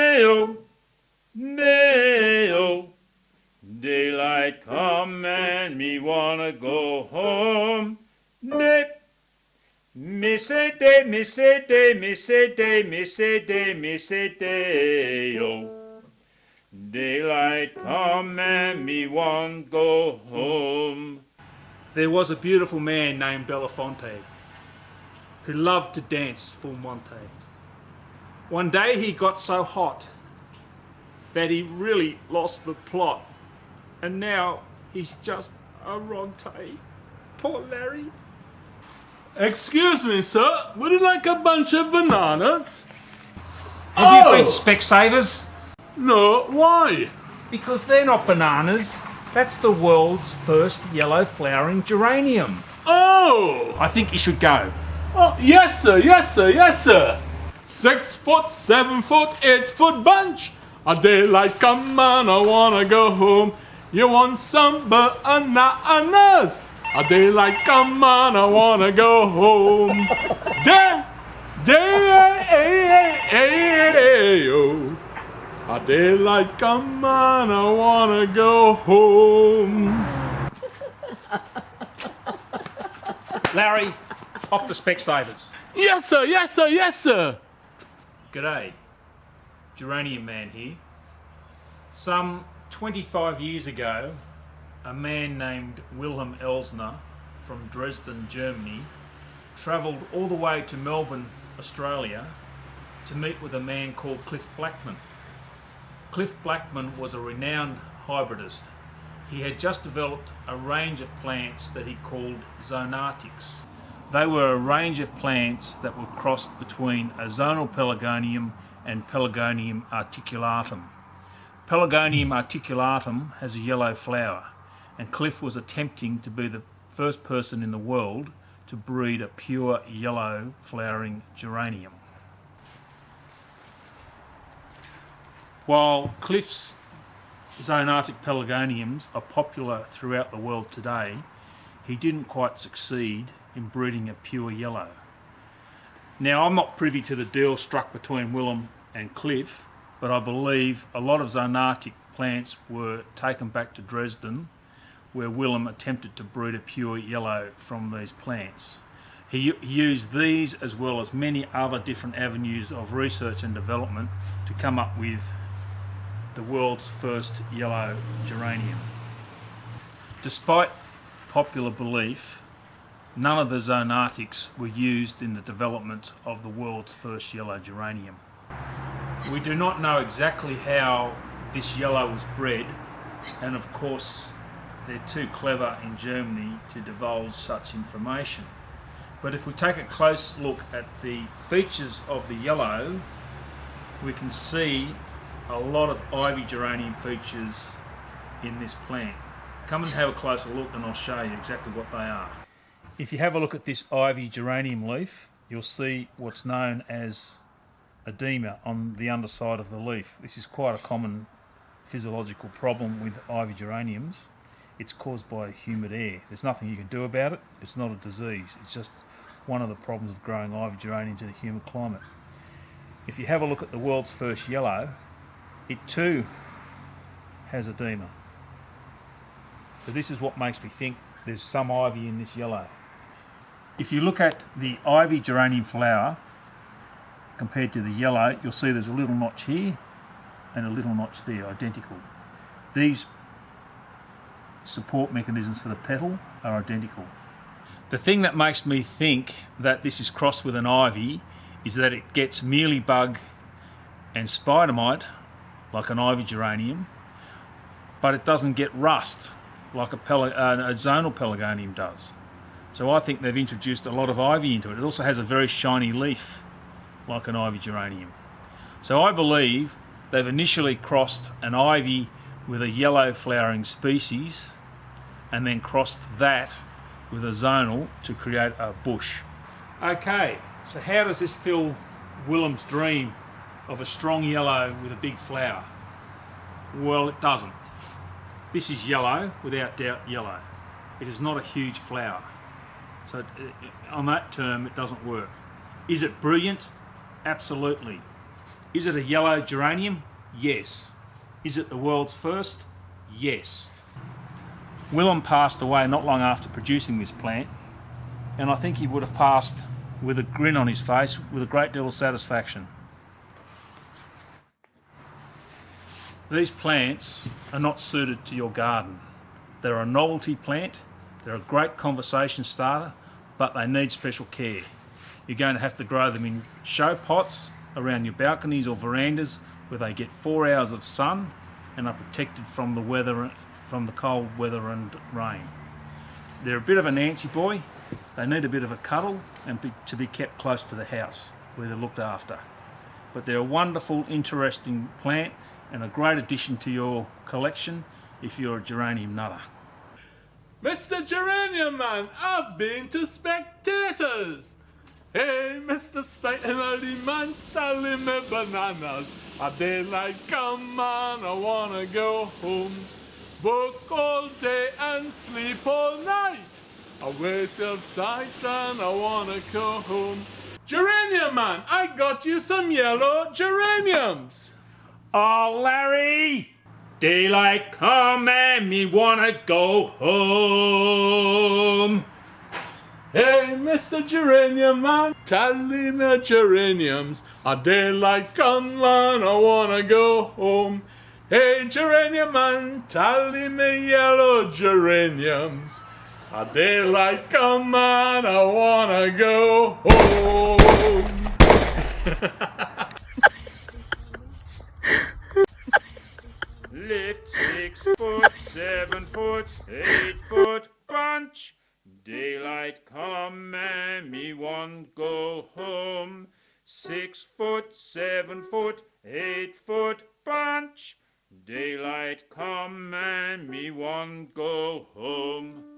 Nay-oh, nay-oh, daylight come and me wanna go home. Nay, me say day, me say day, me say day, me say day, me say day-oh. Daylight come and me want go home. There was a beautiful man named Belafonte who loved to dance full Monte. One day he got so hot that he really lost the plot, and now he's just a Ronte. Poor Larry. Excuse me, sir. Would you like a bunch of bananas? Have you been to Specsavers? No, why? Because they're not bananas. That's the world's first yellow flowering geranium. Oh! I think you should go. Oh, yes, sir, yes, sir, yes, sir. 6 foot, 7 foot, 8 foot bunch. A daylight come and I wanna go home. You want some bananas? A daylight come and I wanna go home. Oh. A daylight come and I wanna go home. Larry, off to Specsavers. Yes, sir, yes, sir, yes, sir. G'day, Geranium Man here. Some 25 years ago, a man named Wilhelm Elsner from Dresden, Germany, travelled all the way to Melbourne, Australia, to meet with a man called Cliff Blackman. Cliff Blackman was a renowned hybridist. He had just developed a range of plants that he called zoonatics. They were a range of plants that were crossed between a zonal pelargonium and Pelargonium articulatum. Pelargonium articulatum has a yellow flower, and Cliff was attempting to be the first person in the world to breed a pure yellow flowering geranium. While Cliff's zoonatic pelargoniums are popular throughout the world today, he didn't quite succeed in breeding a pure yellow. Now, I'm not privy to the deal struck between Willem and Cliff, but I believe a lot of zoonatic plants were taken back to Dresden, where Willem attempted to breed a pure yellow from these plants. He used these as well as many other different avenues of research and development to come up with the world's first yellow geranium. Despite popular belief, none of the zoonatics were used in the development of the world's first yellow geranium. We do not know exactly how this yellow was bred, and of course they're too clever in Germany to divulge such information. But if we take a close look at the features of the yellow, we can see a lot of ivy geranium features in this plant. Come and have a closer look and I'll show you exactly what they are. If you have a look at this ivy geranium leaf, you'll see what's known as edema on the underside of the leaf. This is quite a common physiological problem with ivy geraniums. It's caused by humid air. There's nothing you can do about it. It's not a disease. It's just one of the problems of growing ivy geraniums in a humid climate. If you have a look at the world's first yellow, it too has edema. So this is what makes me think there's some ivy in this yellow. If you look at the ivy geranium flower compared to the yellow, you'll see there's a little notch here and a little notch there, identical. These support mechanisms for the petal are identical. The thing that makes me think that this is crossed with an ivy is that it gets mealybug and spider mite like an ivy geranium, but it doesn't get rust like a zonal pelargonium does. So I think they've introduced a lot of ivy into it. It also has a very shiny leaf like an ivy geranium. So I believe they've initially crossed an ivy with a yellow flowering species and then crossed that with a zonal to create a bush. Okay, so how does this fill Willem's dream of a strong yellow with a big flower? Well, it doesn't. This is yellow, without doubt yellow. It is not a huge flower. So on that term, it doesn't work. Is it brilliant? Absolutely. Is it a yellow geranium? Yes. Is it the world's first? Yes. Willem passed away not long after producing this plant, and I think he would have passed with a grin on his face with a great deal of satisfaction. These plants are not suited to your garden. They're a novelty plant, they're a great conversation starter, but they need special care. You're going to have to grow them in show pots around your balconies or verandas where they get 4 hours of sun and are protected from the weather, from the cold weather and rain. They're a bit of a Nancy boy. They need a bit of a cuddle and to be kept close to the house where they're looked after. But they're a wonderful, interesting plant and a great addition to your collection if you're a geranium nutter. Mr. Geranium Man, I've been to Spectators. Hey, Mr. Spectator Man, tell him me bananas. A daylight come on, I wanna go home. Work all day and sleep all night. I wait till night and I wanna go home. Geranium Man, I got you some yellow geraniums. Oh, Larry! Daylight come and me wanna go home. Hey, Mr. Geranium Man, tell me my geraniums. A daylight come on, I wanna go home. Hey, Geranium Man, tell me yellow geraniums. A daylight come on, I wanna go home. Lift 6 foot, 7 foot, 8 foot bunch. Daylight come and me want go home. 6 foot, 7 foot, 8 foot bunch. Daylight come and me want go home.